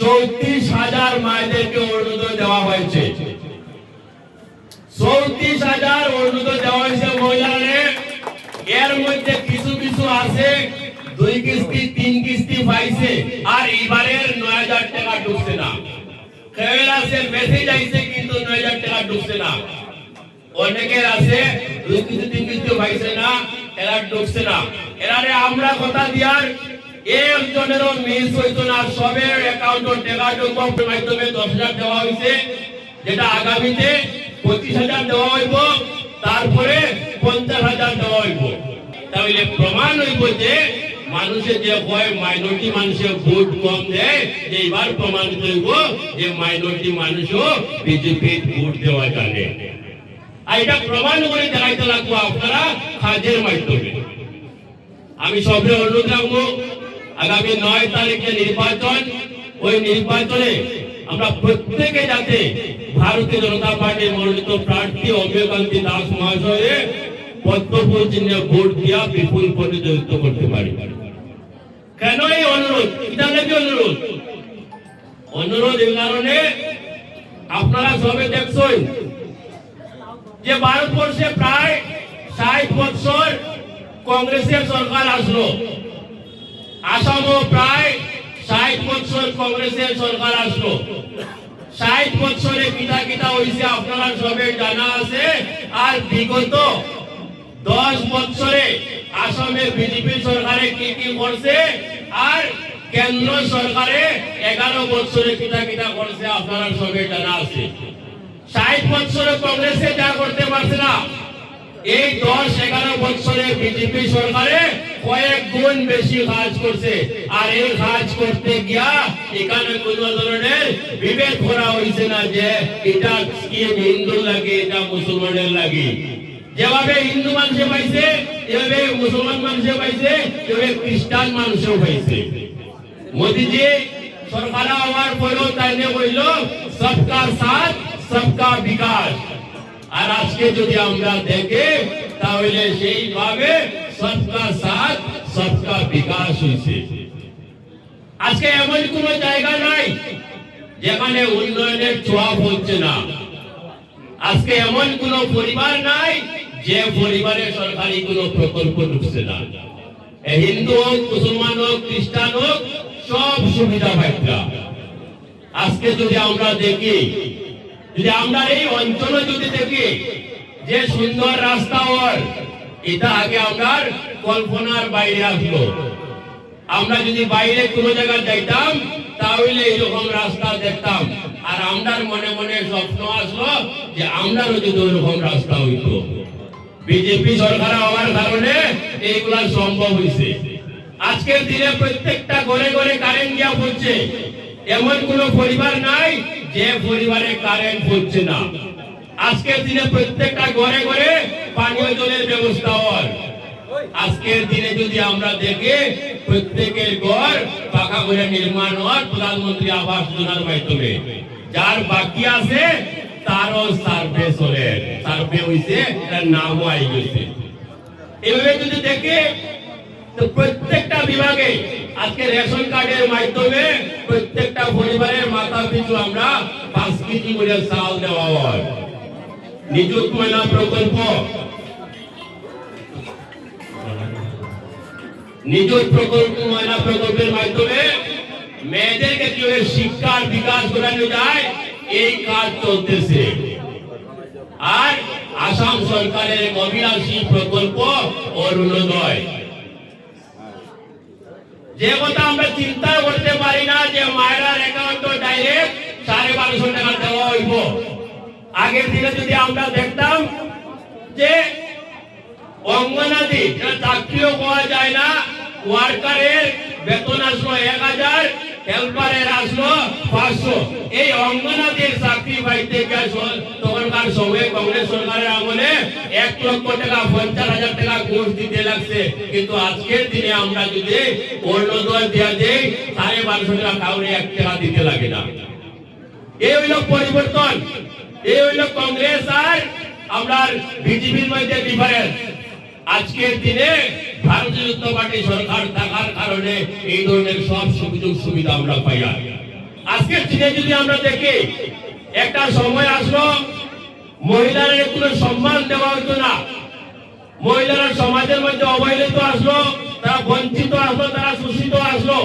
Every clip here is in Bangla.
34,000 মায়েদেরকে অরুণোদয় দেওয়া হয়েছে। 34,000 অরুণোদয় দেওয়া হয়েছে মহিলাদের। এর মধ্যে কিছু কিছু আছে 2 কিস্তি 3 কিস্তি পাইছে, আর এবারের 9,000 টাকা ঢুকছে না। খেয়াল আছে মেসেজ আইছে কিন্তু 9,000 টাকা ঢুকছে না। অনেকের আছে 2 কিস্তি 3 কিস্তি পাইছে না, এরা ঢুকছে না। এরারে আমরা কথা দিয়ার একজনেরও মিস হইতো না, সবের অ্যাকাউন্টে টাকা ঢুকবে মাধ্যমে 10,000 দেওয়া হইছে, যেটা আগামীতে 25,000 দেওয়া হইব, তারপরে 50,000 দেওয়া হইব। তাহলে প্রমাণ হইব যে মানুষের যে হয় মাইনরিটি মানুষের ভোট কম দেয়, এইবার প্রমাণিত হইব যে মাইনরিটি মানুষও বিজেপির ভোট দেওয়া জানে। আর এটা প্রমাণ করে দেখাইতে লাগবো আপনারা কাজের মাধ্যমে। আমি সবে অনুরোধ রাখবো আগামী 9 তারিখে নির্বাচন, ওই নির্বাচনে আমরা প্রত্যেকে যাতে ভারতীয় জনতা পার্টির মনোনীত প্রার্থী অমিয় কান্তি দাস মহাশয়ের পদ্মফুল চিহ্নে ভোট দিয়া বিপুল প্রতিনিধিত্ব করতে পারি। কেন এই অনুরোধ? এটা নাকি অনুরোধ এই কারণে আপনারা সবে দেখছেন যে ভারতবর্ষে প্রায় 60 বছর কংগ্রেসের সরকার আসলো, আসামও প্রায় 60 বছর কংগ্রেসের সরকার আসলো। 60 বছরে কিতা কিতা হইছে আপনারা সবে জানা আছে। আর বিগত 10 বছরে আসামে বিজেপি সরকারে কি কি করছে, আর কেন্দ্র সরকারে 11 বছরে কিতা কিতা করছে আপনারা সবে জানা আছে। 60 বছরে কংগ্রেসে যা করতে পারছে না, এই 10-11 বছরে বিজেপি সরকারে কয়েক গুণ বেশি কাজ করছে। আর এই কাজ করতে গিয়া এখানে কোন ধরনের বিভেদ করা হয়েছে না যে এটা স্কিম হিন্দুর লাগে, এটা মুসলমানের লাগে। যেভাবে হিন্দু মানুষে পাইছে, এভাবে মুসলমান মানুষে পাইছে, এভাবে খ্রিস্টান মানুষও পাইছে। মোদীজি সরকার হওয়ার পরেও তাই বলল সবকা সাথ সবকা বিকাশ। আর আজকে যদি আমরা দেখে তাহলে সেইভাবে সবকা সাথ সবকা বিকাশ হয়েছে। আজকে এমন কোন জায়গা নাই যেখানে উন্নয়নের ছোঁয়া পড়ছে না। আজকে এমন কোন পরিবার নাই যে পরিবারে সরকারি কোন প্রকল্প ঢুকছে না। হিন্দু হোক, মুসলমান হোক, খ্রিস্টান হোক, সব সুবিধা পাইতা। আজকে যদি আমরা দেখি, যদি আমরা এই অঞ্চলে যদি দেখি যে সুন্দর রাস্তা হয়, এটা আগে আমরা কল্পনার বাইরে আসলো। আমরা যদি বাইরে কোনো জায়গায় যাইতাম তাহলে এইরকম রাস্তা দেখতাম, আর আমরার মনে মনে স্বপ্ন আসলো যে আমরারও যদি ওইরকম রাস্তা হইতো। বিজেপি সরকার হওয়ার কারণে এইগুলা সম্ভব হয়েছে। আজকের দিনে প্রত্যেকটা ঘরে ঘরে কারেন্ট দেওয়া হচ্ছে। এমন কোন পরিবার নাই যে পরিবারে কারেন্ট হচ্ছে না। আজকের দিনে প্রত্যেকটা ঘরে ঘরে পানীয় জলের ব্যবস্থা হয়। আজকের দিনে যদি আমরা দেখি প্রত্যেকের ঘর পাকা করে নির্মাণ হয় প্রধানমন্ত্রী আবাস যোজনার মাধ্যমে। যার বাকি আছে তারও সার্ভে চলে, সার্ভে হইছে, তার নামও আই গেছে। এভাবে যদি দেখি তো প্রত্যেকটা বিভাগে আজকে রেশন কার্ডের মাধ্যমে প্রত্যেকটা পরিবারের মাথা পিছু আমরা 5 কেজি করে চাল দেওয়া হয়। নিযুত মহিলা প্রকল্প, নিযুত মহিলা প্রকল্পের মাধ্যমে মেয়েদেরকে কিভাবে শিক্ষার বিকাশ করানো যায় এই কাজ চলতেছে। আর আসাম সরকারের অভিলাষী প্রকল্প অরুণোদয়, যে কথা আমরা চিন্তা করতে পারি না যে মায়েরার অ্যাকাউন্টে ডাইরেক্ট 1250 টাকা দেওয়া হইব। আগের দিনে যদি আমরা দেখতাম যে অঙ্গনাদি চাকরিও পাওয়া যায় না, ওয়ার্কারের বেতন আসলো 1000, হেল্পারের আসলো 500। এই অঙ্গনাদির চাকরি পাইতে তখনকার সময়ে কংগ্রেস সরকারের আমলে 1 লক্ষ টাকা 50,000 টাকা ঘুষ দিতে লাগছে। কিন্তু আজকের দিনে আমরা যদি অরুণোদয় দেওয়া দেই 1250 টাকা কাউরে 1 টাকা দিতে লাগে না। এই হইল পরিবর্তন, এই হইল কংগ্রেস আর আমরা বিজেপির মধ্যে ডিফারেন্স। আজকের দিনে ভারতীয় জনতা পার্টি সরকার থাকার কারণে এই ধরনের সব সুযোগ সুবিধা আমরা পাই। আজকের দিনে যদি আমরা দেখি একটা সময় আসলো মহিলাদের কোনো সম্মান দেওয়া হতো না, মহিলারা সমাজের মধ্যে অবহেলিত আসলো, তারা বঞ্চিত আসলো, তারা শোষিত আসলো।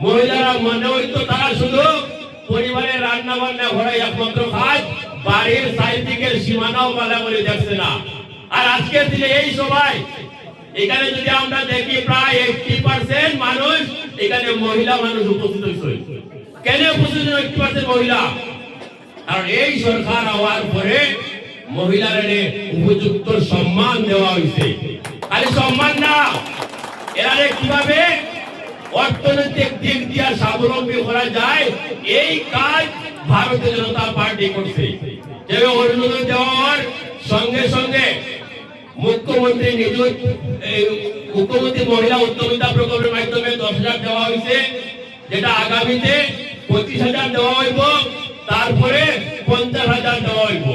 মহিলারা মনে হইতো তারা শুধু পরিবারের রান্না বান্না ঘরে একমাত্র কাজ, বাড়ির চারিদিকের সীমানাও বালা বলে দেখছে না। আর আজকের দিনে এই সবাই এখানে যদি আমরা দেখি প্রায় 80% মানুষ এখানে মহিলা মানুষ উপস্থিত হয়েছে। কেন উপস্থিত 80% মহিলা? কারণ এই সরকার হওয়ার পরে মহিলাদের উপযুক্ত সম্মান দেওয়া হয়েছে। খালি সম্মান না, এরা কিভাবে অর্থনৈতিক দিক দিয়ে স্বাবলম্বী করা যায় এই কাজ ভারতীয় জনতা পার্টি করছে। যে অরুণোদয় দেওয়ার সঙ্গে সঙ্গে মুখ্যমন্ত্রী মুখ্যমন্ত্রী মহিলা উদ্যমিতা প্রকল্পের মাধ্যমে 10,000 দেওয়া হয়েছে, যেটা আগামীতে 25,000 দেওয়া হইব, তারপরে 50,000 দেওয়া হইব।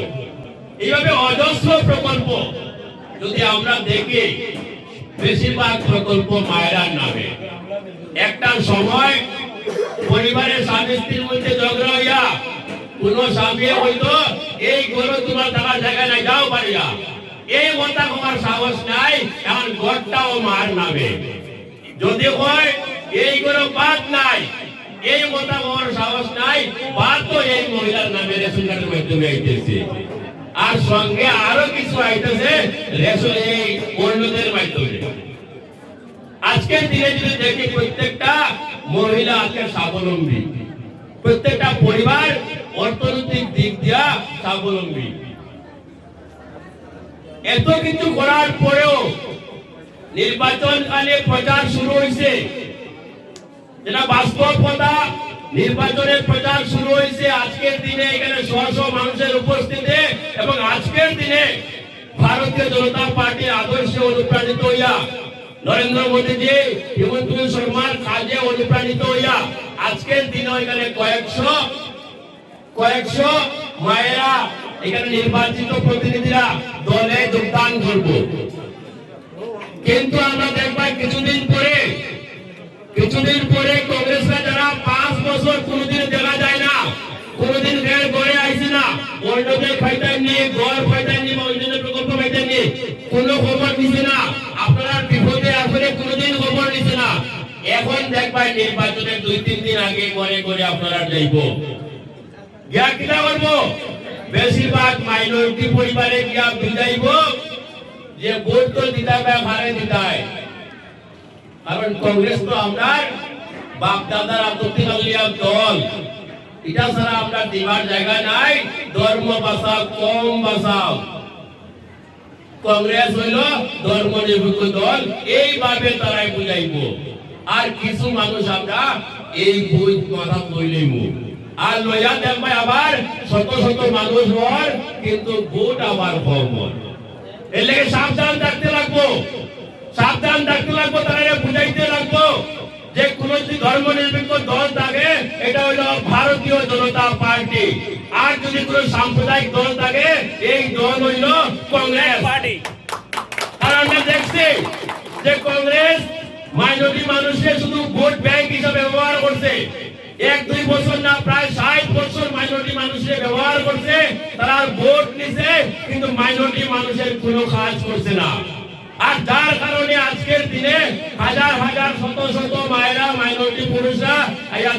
এইভাবে অজস্র প্রকল্প যদি আমরা দেখি, বেশিরভাগ প্রকল্প মায়েরার নামে। একটা সময় পরিবারের স্বামী স্ত্রীর মধ্যে ঝগড়া হইয়া কোন স্বামী হইতো এই গরু তোমার থাকার জায়গা নাই, যাও বাড়িয়া, এই কথা তোমার সাহস নাই, এখন ঘরটাও মার নামে। যদি হয় এই গরু বাদ নাই, এই কথা তোমার সাহস নাই, বাদ তো এই মহিলার নামে রেশন কার্ডের মাধ্যমে আইতেছে। আর সঙ্গে আরো কিছু আইতেছে রেশন এই অন্যদের মাধ্যমে। আজকের দিনে যদি দেখি প্রত্যেকটা মহিলা আজকে স্বাবলম্বী, প্রত্যেকটা পরিবার অর্থনৈতিক দিক দিয়া স্বাবলম্বী। এত কিছু করার পরেও নির্বাচনকালে প্রচার শুরু হয়েছে, যেটা বাস্তব কথা। নির্বাচনের প্রচার শুরু হয়েছে আজকের দিনে এখানে শত মানুষের উপস্থিতি, এবং আজকের দিনে ভারতীয় জনতা পার্টির আদর্শে অনুপ্রাণিত হইয়া নরেন্দ্র মোদীজি, হিমন্ত বিশ্ব শর্মার কাজে অনুপ্রাণিত হইয়া আজকের দিনে এখানে কয়েকশো মায়েরা এখানে নির্বাচিত প্রতিনিধিরা দলে যোগদান করব। কিন্তু আমরা দেখব কিছুদিন পরে কংগ্রেসরা যারা 5 বছর কোনদিন দেখা যায় না, কোনদিন গড়ে আইছে না, অন্যদের ফাইটাইনি, গড় ফাইটাইনি, অন্যদের প্রকল্প ফাইটাইনি, কোনো খবর দিছে না। আপনারা বিপদে আসলে কোনদিন খবর দিছে না। এখন দেখবেন নির্বাচনের 2-3 দিন আগে করে আপনারা যাইব গিয়া কিনা করবো, বেশিরভাগ মাইনরিটি পরিবারে গিয়া বুঝাইব যে ভোট তো দিতে হবে, হারে দিতে হয়। কারণ কংগ্রেস তো আমরা বাপ দাদার আত্মীয় দল, এটা ছাড়া আমরা দিবার জায়গা নাই। ধর্ম বাঁচাও, কম বাঁচাও। কংগ্রেস হইল ধর্ম নিরপেক্ষ দল, এইভাবে তারাই বুঝাইব। আর কিছু মানুষ আমরা এই বই মাথা লইলেইব, আর লইয়া দেখবে আবার শত শত মানুষ হওয়ার, কিন্তু ভোট আবার কম হয়। এর লেগে সাবধান থাকতে লাগবো, তারা বুঝাইতে লাগবো যে কোন যদি ধর্ম নিরপেক্ষ দল থাকে এটা হইল ভারতীয় জনতা পার্টি, আর যদি কোন সাম্প্রদায়িক দল থাকে এই দল হইল কংগ্রেস পার্টি। আর আমরা দেখছি যে কংগ্রেস মাইনরিটি মানুষকে শুধু ভোট ব্যাংক হিসাবে ব্যবহার করছে। 1-2 বছর না, প্রায় 60 বছর মাইনরিটি মানুষের ব্যবহার করছে, তারা ভোট নিছে, কিন্তু মাইনরিটি মানুষের কোনো কাজ করছে না। আর যার কারণে আজকের দিনে হাজার হাজার শত শত মায়েরা, মাইনরিটি পুরুষরা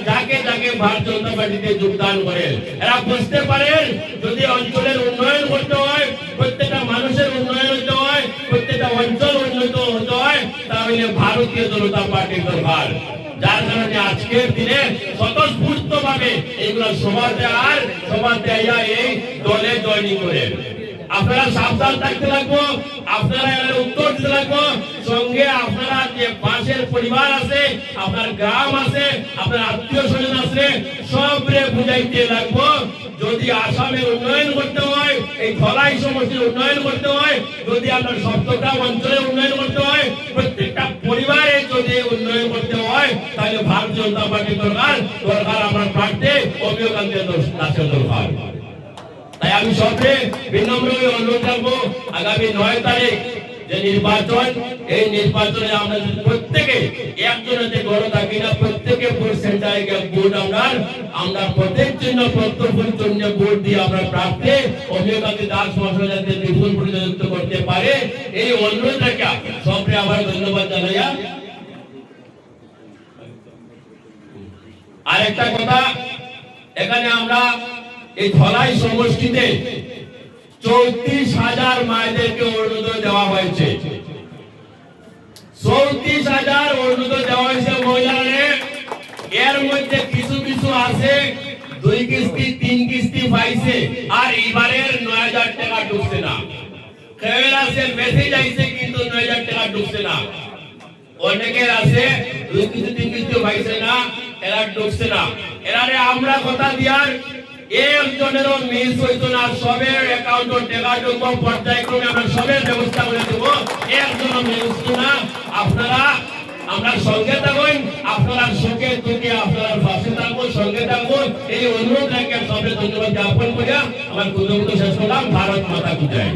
যাকে ভারতীয় জনতা পার্টিতে যোগদান করেন। এরা বুঝতে পারেন যদি অঞ্চলের উন্নয়ন করতে হয়, প্রত্যেকটা মানুষের উন্নয়ন হতে হয়, প্রত্যেকটা অঞ্চল উন্নত হতে হয়, তাহলে ভারতীয় জনতা পার্টির দরকার। যার কারণে আজকের দিনে স্বতঃস্ফূর্ত ভাবে এইগুলো সমাজে এই দলে জয়েনিং করেন। আপনারা সাবধান থাকতে লাগবো, আপনারা এর উত্তর দিতে লাগবো। সঙ্গে আপনারা যে পাশের পরিবার আছে, আপনার গ্রাম আছে, আপনার আত্মীয় স্বজন আছে, সবরে বুঝাইতে লাগবো যদি আসামের উন্নয়ন করতে হয়, এই ধলাই সমষ্টির উন্নয়ন করতে হয়, যদি আপনার সপ্তটা অঞ্চলের উন্নয়ন করতে হয়, প্রত্যেকটা পরিবারে যদি উন্নয়ন করতে হয়, তাহলে ভারতীয় জনতা পার্টি দরকার আমার প্রার্থী অভিযোগান্তের দরকার। তাই আমি সবরে বিনম্রভাবে অনুরোধ করবো, আগামী 9 তারিখ যে নির্বাচন, এই নির্বাচনে আমরা প্রত্যেকে একজনের যাতে গড় থাকি না প্রত্যেকে ভোট সেন্টারে গিয়ে ভোট আমরা প্রত্যেক জন্য প্রত্যেকের জন্য ভোট দিয়ে আমরা প্রার্থী অমিয়কান্তি দাস মহাশয় যাতে বিপুল প্রতিনিধিত্ব করতে পারে এই অনুরোধ রেখে সবরে আবার ধন্যবাদ জানাইয়া আরেকটা কথা এখানে আমরা এই ধলাই সমষ্টিতে 34,000 মায়েদেরকে অরুণোদয় দেওয়া হয়েছে 34,000 অরুণোদয় দেওয়া হয়েছে মহিলাদের এর মধ্যে কিছু কিছু আছে 2 কিস্তি 3 কিস্তি পাইছে আর এবারের 9,000 টাকা ঢুকছে না খেয়ের আছে মেসেজ আইছে কিন্তু 9,000 টাকা ঢুকছে না অনেকের আছে 2 কিস্তি 3 কিস্তি পাইছে না এরা ঢুকছে না এরারে আমরা কথা দিয়ার একজনেরও মিস হইতো না সবের অ্যাকাউন্টে টাকা ঢুকবো পর্যায়ক্রমে আমরা সবের ব্যবস্থা করে দেব একজনও মিস না আপনারা আমরা সঙ্গে থাকুন আপনারা সুখে দুঃখে আপনারা পাশে থাকুন সঙ্গে থাকুন এই অনুরোধ রেখে সবের ধন্যবাদ জ্ঞাপন করে আমার কৃতজ্ঞতা শেষ করলাম ভারত মাতা কি জয়